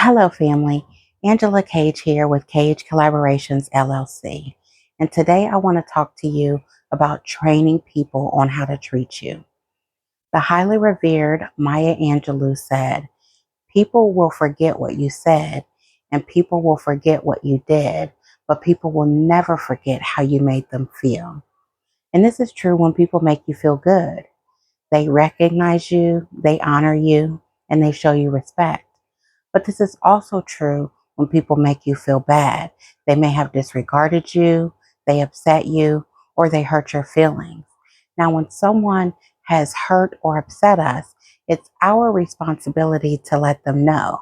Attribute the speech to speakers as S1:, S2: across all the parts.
S1: Hello, family. Angela Cage here with Cage Collaborations LLC. And today I want to talk to you about training people on how to treat you. The highly revered Maya Angelou said, "People will forget what you said, and people will forget what you did, but people will never forget how you made them feel." And this is true when people make you feel good. They recognize you, they honor you, and they show you respect. But this is also true when people make you feel bad. They may have disregarded you, they upset you, or they hurt your feelings. Now, when someone has hurt or upset us, it's our responsibility to let them know.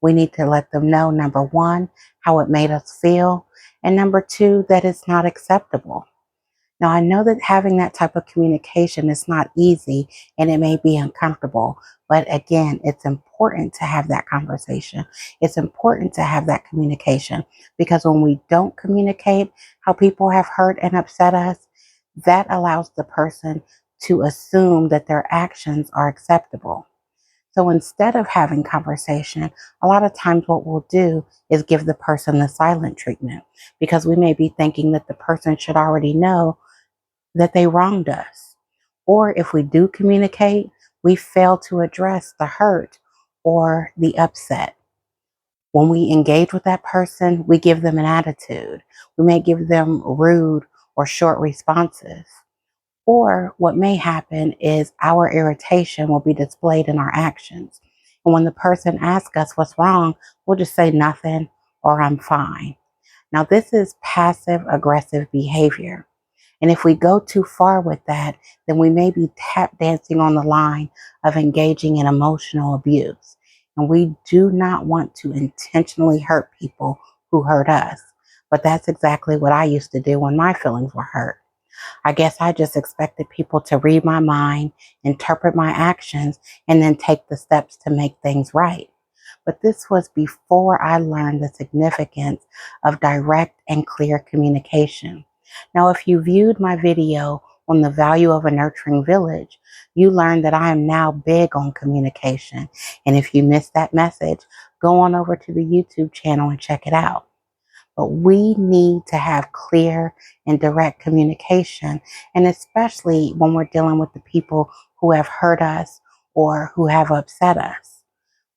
S1: We need to let them know, number one, how it made us feel, and number two, that it's not acceptable. Now, I know that having that type of communication is not easy and it may be uncomfortable, but again, it's important to have that conversation. It's important to have that communication because when we don't communicate how people have hurt and upset us, that allows the person to assume that their actions are acceptable. So instead of having conversation, a lot of times what we'll do is give the person the silent treatment because we may be thinking that the person should already know that they wronged us. Or if we do communicate, we fail to address the hurt or the upset. When we engage with that person, we give them an attitude. We may give them rude or short responses. Or what may happen is our irritation will be displayed in our actions. And when the person asks us what's wrong, we'll just say nothing or I'm fine. Now, this is passive aggressive behavior. And if we go too far with that, then we may be tap dancing on the line of engaging in emotional abuse. And we do not want to intentionally hurt people who hurt us. But that's exactly what I used to do when my feelings were hurt. I guess I just expected people to read my mind, interpret my actions, and then take the steps to make things right. But this was before I learned the significance of direct and clear communication. Now, if you viewed my video on the value of a nurturing village, you learned that I am now big on communication. And if you missed that message, go on over to the YouTube channel and check it out. But we need to have clear and direct communication, and especially when we're dealing with the people who have hurt us or who have upset us.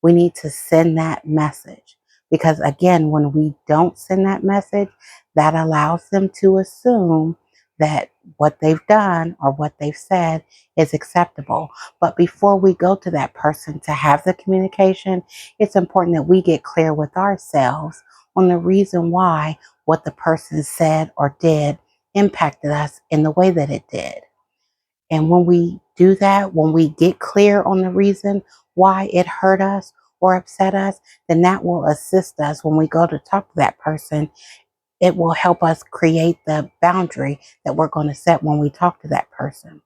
S1: We need to send that message because, again, when we don't send that message, that allows them to assume that what they've done or what they've said is acceptable. But before we go to that person to have the communication, it's important that we get clear with ourselves on the reason why what the person said or did impacted us in the way that it did. And when we do that, when we get clear on the reason why it hurt us or upset us, then that will assist us when we go to talk to that person. It will help us create the boundary that we're going to set when we talk to that person.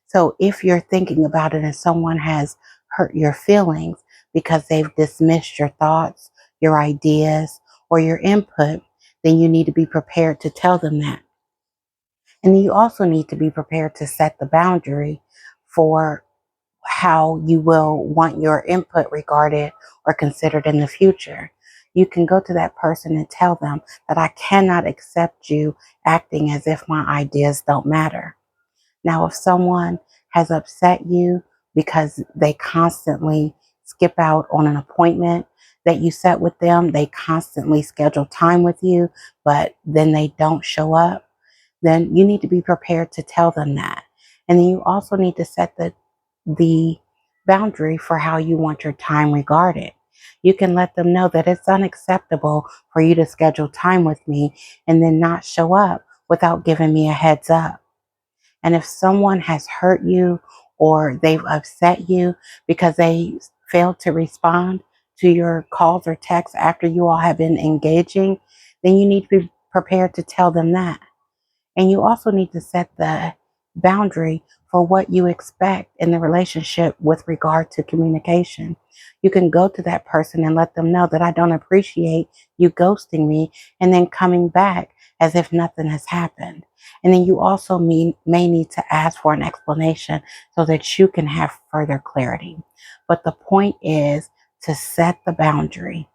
S1: So if you're thinking about it and someone has hurt your feelings because they've dismissed your thoughts, your ideas, or your input, then you need to be prepared to tell them that. And you also need to be prepared to set the boundary for how you will want your input regarded or considered in the future. You can go to that person and tell them that I cannot accept you acting as if my ideas don't matter. Now, if someone has upset you because they constantly skip out on an appointment that you set with them, they constantly schedule time with you, but then they don't show up, then you need to be prepared to tell them that. And then you also need to set the boundary for how you want your time regarded. You can let them know that it's unacceptable for you to schedule time with me and then not show up without giving me a heads up. And if someone has hurt you or they've upset you because they failed to respond to your calls or texts after you all have been engaging, then you need to be prepared to tell them that. And you also need to set the boundary for what you expect in the relationship with regard to communication. You can go to that person and let them know that I don't appreciate you ghosting me and then coming back as if nothing has happened. And then you also may need to ask for an explanation so that you can have further clarity. But the point is to set the boundary.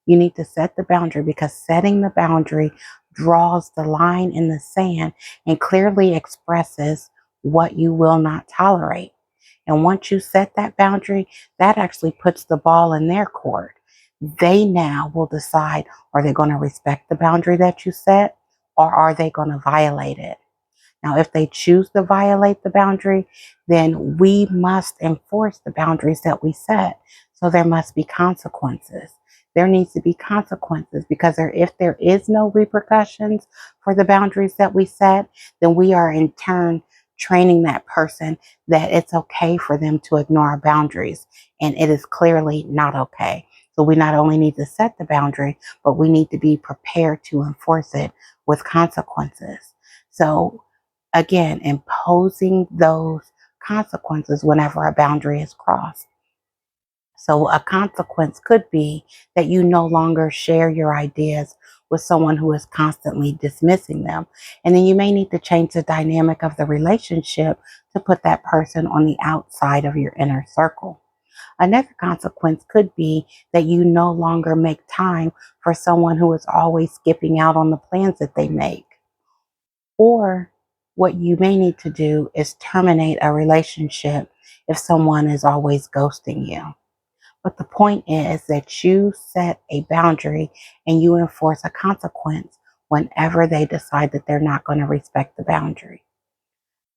S1: You need to set the boundary because setting the boundary draws the line in the sand and clearly expresses what you will not tolerate. And once you set that boundary, that actually puts the ball in their court. They now will decide, are they going to respect the boundary that you set, or are they going to violate it? Now, if they choose to violate the boundary, then we must enforce the boundaries that we set. So there must be consequences. There needs to be consequences because if there is no repercussions for the boundaries that we set, then we are in turn training that person that it's okay for them to ignore our boundaries. And it is clearly not okay. So we not only need to set the boundary, but we need to be prepared to enforce it with consequences. So again, imposing those consequences whenever a boundary is crossed. So a consequence could be that you no longer share your ideas with someone who is constantly dismissing them. And then you may need to change the dynamic of the relationship to put that person on the outside of your inner circle. Another consequence could be that you no longer make time for someone who is always skipping out on the plans that they make. Or what you may need to do is terminate a relationship if someone is always ghosting you. But the point is that you set a boundary and you enforce a consequence whenever they decide that they're not going to respect the boundary.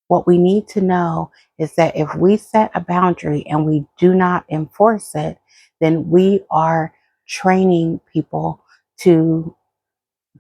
S1: What we need to know is that if we set a boundary and we do not enforce it, then we are training people to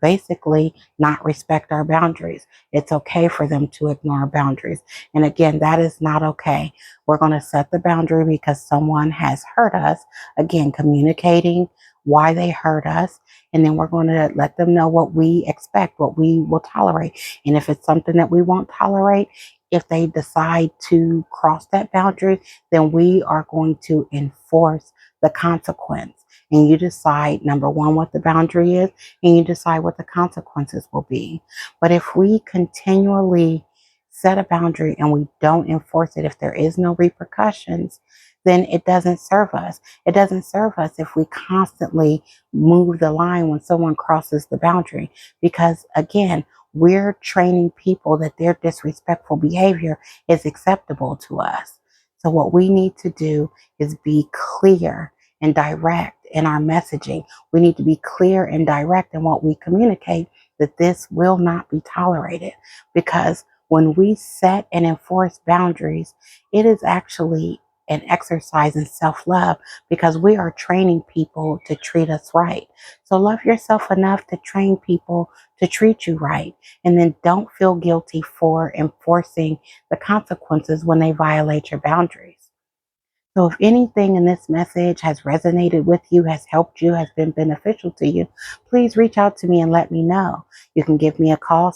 S1: basically not respect our boundaries. It's okay for them to ignore boundaries. And again, that is not okay. We're going to set the boundary because someone has hurt us. Again, communicating why they hurt us. And then we're going to let them know what we expect, what we will tolerate. And if it's something that we won't tolerate, if they decide to cross that boundary, then we are going to enforce the consequence. And you decide, number one, what the boundary is, and you decide what the consequences will be. But if we continually set a boundary and we don't enforce it, if there is no repercussions, then it doesn't serve us. It doesn't serve us if we constantly move the line when someone crosses the boundary. Because again, we're training people that their disrespectful behavior is acceptable to us. So what we need to do is be clear and direct in our messaging. We need to be clear and direct in what we communicate, that this will not be tolerated. Because when we set and enforce boundaries, it is actually an exercise in self-love because we are training people to treat us right. So love yourself enough to train people to treat you right. And then don't feel guilty for enforcing the consequences when they violate your boundaries. So if anything in this message has resonated with you, has helped you, has been beneficial to you, please reach out to me and let me know. You can give me a call,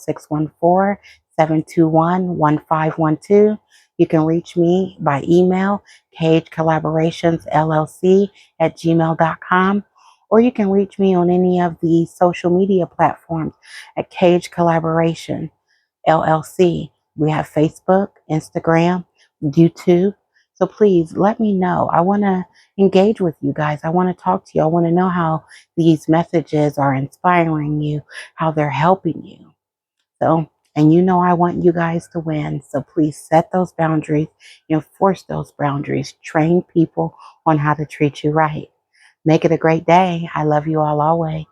S1: 614-721-1512. You can reach me by email, cagecollaborationsllc@gmail.com. Or you can reach me on any of the social media platforms at Cage Collaboration LLC. We have Facebook, Instagram, YouTube. So please let me know. I want to engage with you guys. I want to talk to you. I want to know how these messages are inspiring you, how they're helping you. So, and you know I want you guys to win. So please set those boundaries, enforce those boundaries, train people on how to treat you right. Make it a great day. I love you all always.